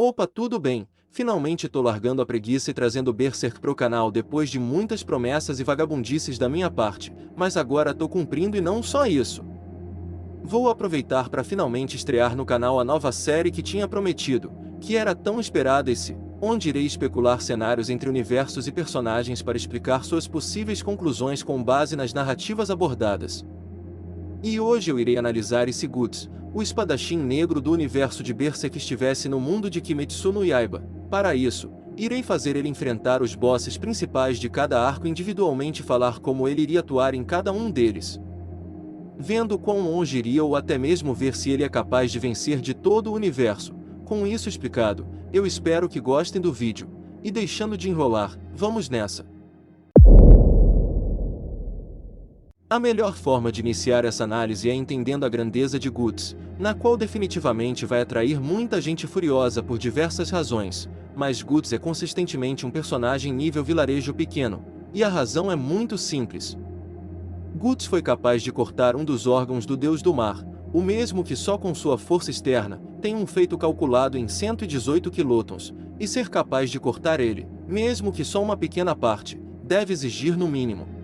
Opa, tudo bem? Finalmente tô largando a preguiça e trazendo Berserk pro canal depois de muitas promessas e vagabundices da minha parte, mas agora tô cumprindo e não só isso. Vou aproveitar para finalmente estrear no canal a nova série que tinha prometido, que era tão esperada onde irei especular cenários entre universos e personagens para explicar suas possíveis conclusões com base nas narrativas abordadas. E hoje eu irei analisar se Guts, o espadachim negro do universo de Berserk, estivesse no mundo de Kimetsu no Yaiba. Para isso, irei fazer ele enfrentar os bosses principais de cada arco individualmente e falar como ele iria atuar em cada um deles. Vendo quão longe iria ou até mesmo ver se ele é capaz de vencer de todo o universo. Com isso explicado, eu espero que gostem do vídeo. E deixando de enrolar, vamos nessa! A melhor forma de iniciar essa análise é entendendo a grandeza de Guts, na qual definitivamente vai atrair muita gente furiosa por diversas razões, mas Guts é consistentemente um personagem nível vilarejo pequeno, e a razão é muito simples. Guts foi capaz de cortar um dos órgãos do Deus do Mar, o mesmo que só com sua força externa, tem um feito calculado em 118 quilotons, e ser capaz de cortar ele, mesmo que só uma pequena parte, deve exigir no mínimo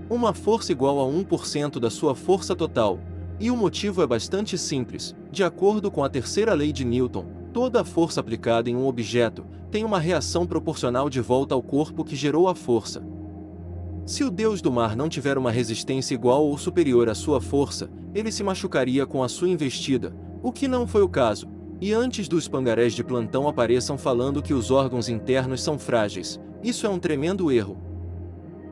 uma força igual a 1% da sua força total, e o motivo é bastante simples. De acordo com a terceira lei de Newton, toda a força aplicada em um objeto tem uma reação proporcional de volta ao corpo que gerou a força. Se o Deus do Mar não tiver uma resistência igual ou superior à sua força, ele se machucaria com a sua investida, o que não foi o caso, e antes dos pangarés de plantão apareçam falando que os órgãos internos são frágeis, isso é um tremendo erro.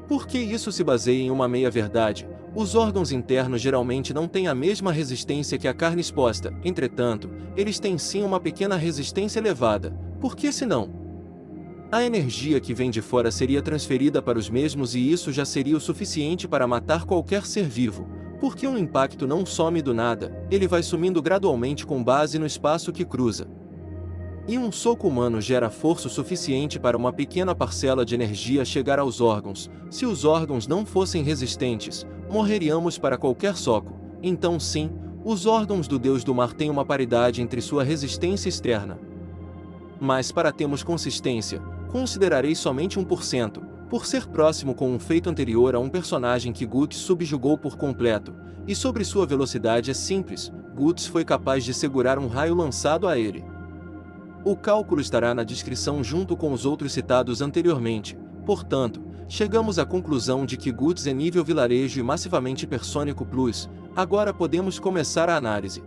Porque isso se baseia em uma meia-verdade. Os órgãos internos geralmente não têm a mesma resistência que a carne exposta, entretanto, eles têm sim uma pequena resistência elevada, porque senão a energia que vem de fora seria transferida para os mesmos e isso já seria o suficiente para matar qualquer ser vivo, porque um impacto não some do nada, ele vai sumindo gradualmente com base no espaço que cruza. E um soco humano gera força suficiente para uma pequena parcela de energia chegar aos órgãos. Se os órgãos não fossem resistentes, morreríamos para qualquer soco. Então sim, os órgãos do Deus do Mar têm uma paridade entre sua resistência externa. Mas para termos consistência, considerarei somente 1%, por ser próximo com um feito anterior a um personagem que Guts subjugou por completo. E sobre sua velocidade é simples, Guts foi capaz de segurar um raio lançado a ele. O cálculo estará na descrição junto com os outros citados anteriormente. Portanto, chegamos à conclusão de que Guts é nível vilarejo e massivamente hipersônico plus. Agora podemos começar a análise.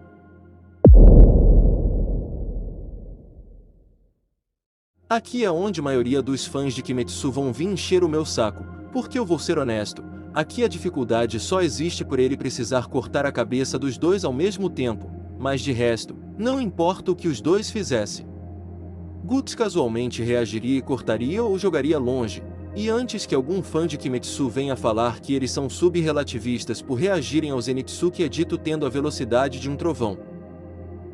Aqui é onde a maioria dos fãs de Kimetsu vão vir encher o meu saco, porque eu vou ser honesto, aqui a dificuldade só existe por ele precisar cortar a cabeça dos dois ao mesmo tempo, mas de resto, não importa o que os dois fizessem. Guts casualmente reagiria e cortaria ou jogaria longe, e antes que algum fã de Kimetsu venha falar que eles são subrelativistas por reagirem ao Zenitsu que é dito tendo a velocidade de um trovão.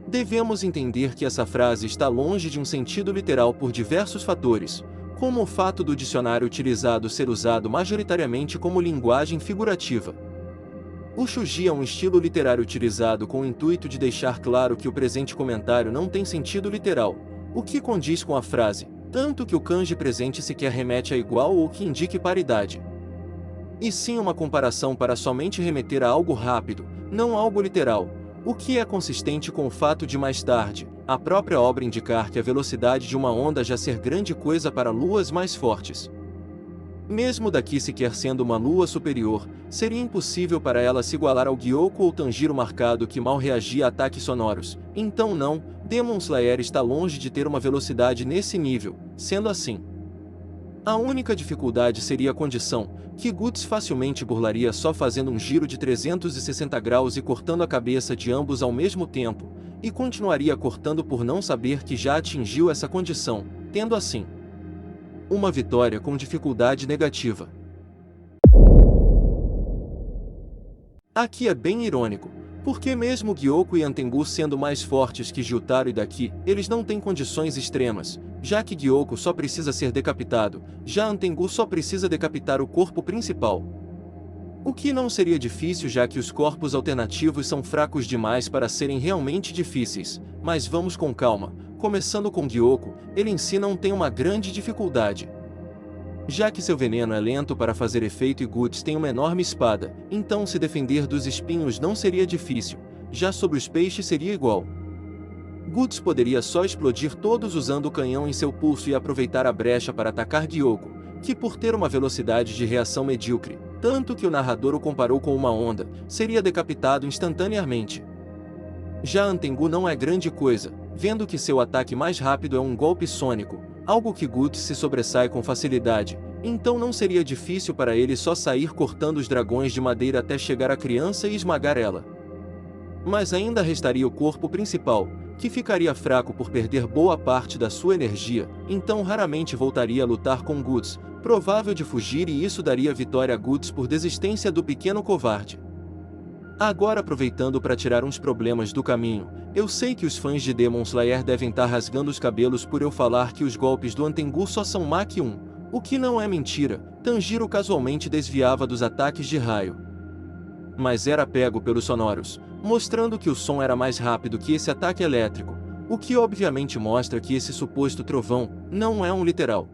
Devemos entender que essa frase está longe de um sentido literal por diversos fatores, como o fato do dicionário utilizado ser usado majoritariamente como linguagem figurativa. O Shuji é um estilo literário utilizado com o intuito de deixar claro que o presente comentário não tem sentido literal, o que condiz com a frase, tanto que o kanji presente sequer remete a igual ou que indique paridade. E sim uma comparação para somente remeter a algo rápido, não algo literal, o que é consistente com o fato de mais tarde, a própria obra indicar que a velocidade de uma onda já ser grande coisa para luas mais fortes. Mesmo daqui sequer sendo uma lua superior, seria impossível para ela se igualar ao Gyouko ou Tanjiro marcado que mal reagia a ataques sonoros. Então não, Demon Slayer está longe de ter uma velocidade nesse nível. Sendo assim, a única dificuldade seria a condição, que Guts facilmente burlaria só fazendo um giro de 360 graus e cortando a cabeça de ambos ao mesmo tempo, e continuaria cortando por não saber que já atingiu essa condição, tendo assim uma vitória com dificuldade negativa. Aqui é bem irônico, porque mesmo Gyouko e Antengu sendo mais fortes que Gyutaro e Daki, eles não têm condições extremas, já que Gyouko só precisa ser decapitado, já Antengu só precisa decapitar o corpo principal. O que não seria difícil já que os corpos alternativos são fracos demais para serem realmente difíceis, mas vamos com calma. Começando com Gyoko, ele em si não tem uma grande dificuldade. Já que seu veneno é lento para fazer efeito e Guts tem uma enorme espada, então se defender dos espinhos não seria difícil, já sobre os peixes seria igual. Guts poderia só explodir todos usando o canhão em seu pulso e aproveitar a brecha para atacar Gyoko, que por ter uma velocidade de reação medíocre, tanto que o narrador o comparou com uma onda, seria decapitado instantaneamente. Já Antengu não é grande coisa, vendo que seu ataque mais rápido é um golpe sônico, algo que Guts se sobressai com facilidade, então não seria difícil para ele só sair cortando os dragões de madeira até chegar à criança e esmagar ela. Mas ainda restaria o corpo principal, que ficaria fraco por perder boa parte da sua energia, então raramente voltaria a lutar com Guts, provável de fugir, e isso daria vitória a Guts por desistência do pequeno covarde. Agora, aproveitando para tirar uns problemas do caminho, eu sei que os fãs de Demon Slayer devem estar rasgando os cabelos por eu falar que os golpes do Antengu só são Mach 1, o que não é mentira. Tanjiro casualmente desviava dos ataques de raio, mas era pego pelos sonoros, mostrando que o som era mais rápido que esse ataque elétrico, o que obviamente mostra que esse suposto trovão não é um literal.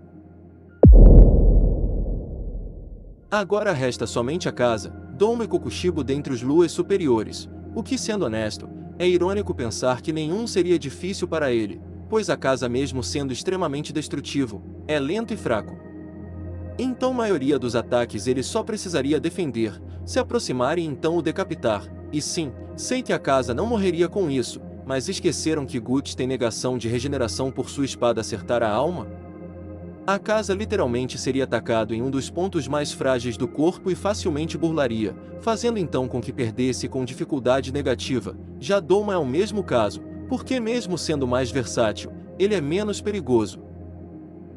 Agora resta somente a casa, Douma e Kokushibo dentre os luas superiores, o que, sendo honesto, é irônico pensar que nenhum seria difícil para ele, pois a casa, mesmo sendo extremamente destrutivo, é lento e fraco. Então a maioria dos ataques ele só precisaria defender, se aproximar e então o decapitar. E sim, sei que a casa não morreria com isso, mas esqueceram que Guts tem negação de regeneração por sua espada acertar a alma? A casa literalmente seria atacado em um dos pontos mais frágeis do corpo e facilmente burlaria, fazendo então com que perdesse com dificuldade negativa. Já Douma é o mesmo caso, porque mesmo sendo mais versátil, ele é menos perigoso,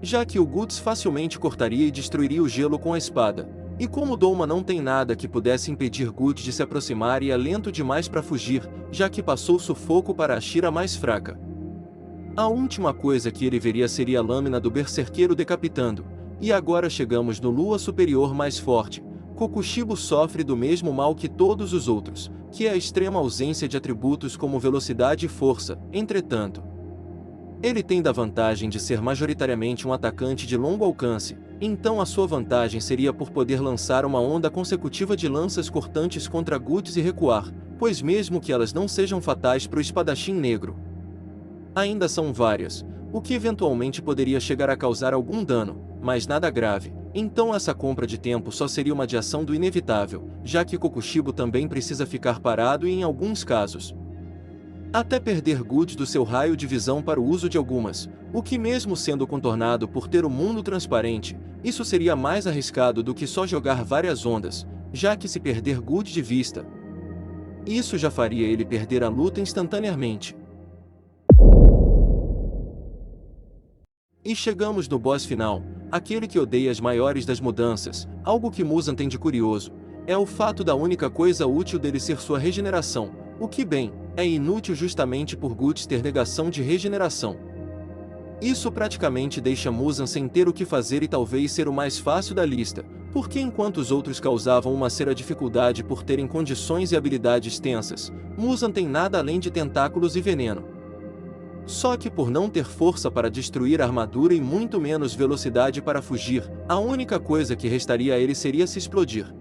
já que o Guts facilmente cortaria e destruiria o gelo com a espada. E como Douma não tem nada que pudesse impedir Guts de se aproximar e é lento demais para fugir, já que passou sufoco para a Shira mais fraca, a última coisa que ele veria seria a lâmina do berserqueiro decapitando. E agora chegamos no Lua superior mais forte. Kokushibo sofre do mesmo mal que todos os outros, que é a extrema ausência de atributos como velocidade e força. Entretanto, ele tem da vantagem de ser majoritariamente um atacante de longo alcance, então a sua vantagem seria por poder lançar uma onda consecutiva de lanças cortantes contra Guts e recuar, pois mesmo que elas não sejam fatais para o espadachim negro, ainda são várias, o que eventualmente poderia chegar a causar algum dano, mas nada grave. Então essa compra de tempo só seria uma adiação do inevitável, já que Kokushibo também precisa ficar parado e em alguns casos, até perder Guts do seu raio de visão para o uso de algumas, o que mesmo sendo contornado por ter o mundo transparente, isso seria mais arriscado do que só jogar várias ondas, já que se perder Guts de vista, isso já faria ele perder a luta instantaneamente. E chegamos no boss final, aquele que odeia as maiores das mudanças. Algo que Muzan tem de curioso é o fato da única coisa útil dele ser sua regeneração, o que, bem, é inútil justamente por Guts ter negação de regeneração. Isso praticamente deixa Muzan sem ter o que fazer e talvez ser o mais fácil da lista, porque enquanto os outros causavam uma séria dificuldade por terem condições e habilidades tensas, Muzan tem nada além de tentáculos e veneno. Só que por não ter força para destruir a armadura e muito menos velocidade para fugir, a única coisa que restaria a ele seria se explodir.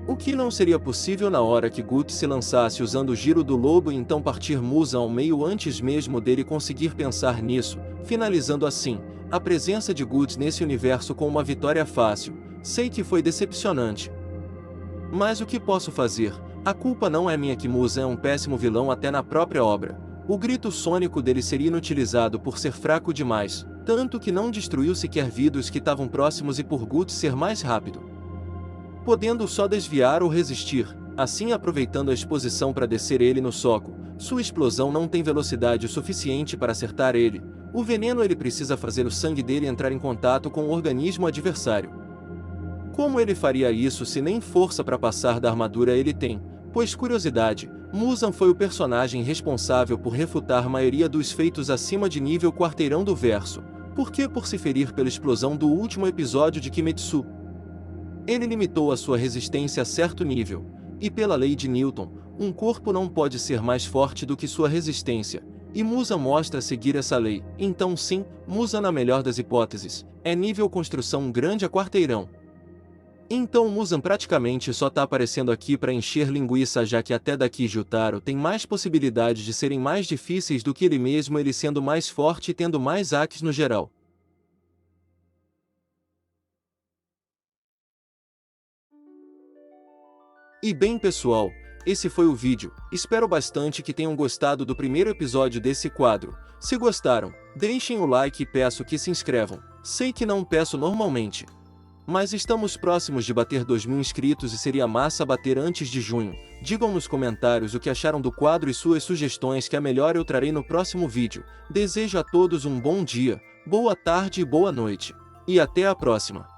O que não seria possível na hora que Guts se lançasse usando o giro do lobo e então partir Muzan ao meio antes mesmo dele conseguir pensar nisso, finalizando assim a presença de Guts nesse universo com uma vitória fácil. Sei que foi decepcionante, mas o que posso fazer? A culpa não é minha que Muzan é um péssimo vilão até na própria obra. O grito sônico dele seria inutilizado por ser fraco demais, tanto que não destruiu sequer vidros que estavam próximos e por Guts ser mais rápido, podendo só desviar ou resistir, assim aproveitando a exposição para descer ele no soco. Sua explosão não tem velocidade o suficiente para acertar ele. O veneno ele precisa fazer o sangue dele entrar em contato com o organismo adversário. Como ele faria isso se nem força para passar da armadura ele tem? Pois curiosidade, Muzan foi o personagem responsável por refutar a maioria dos feitos acima de nível quarteirão do verso, porque por se ferir pela explosão do último episódio de Kimetsu, ele limitou a sua resistência a certo nível, e pela lei de Newton, um corpo não pode ser mais forte do que sua resistência. E Musa mostra seguir essa lei. Então sim, Musa na melhor das hipóteses, é nível construção um grande aquarteirão. Então Musan praticamente só tá aparecendo aqui para encher linguiça, já que até daqui Jotaro tem mais possibilidade de serem mais difíceis do que ele mesmo, ele sendo mais forte e tendo mais hacks no geral. E bem pessoal, esse foi o vídeo, espero bastante que tenham gostado do primeiro episódio desse quadro. Se gostaram, deixem o like e peço que se inscrevam, sei que não peço normalmente. Mas estamos próximos de bater 2.000 inscritos e seria massa bater antes de junho. Digam nos comentários o que acharam do quadro e suas sugestões, que a melhor eu trarei no próximo vídeo. Desejo a todos um bom dia, boa tarde e boa noite. E até a próxima!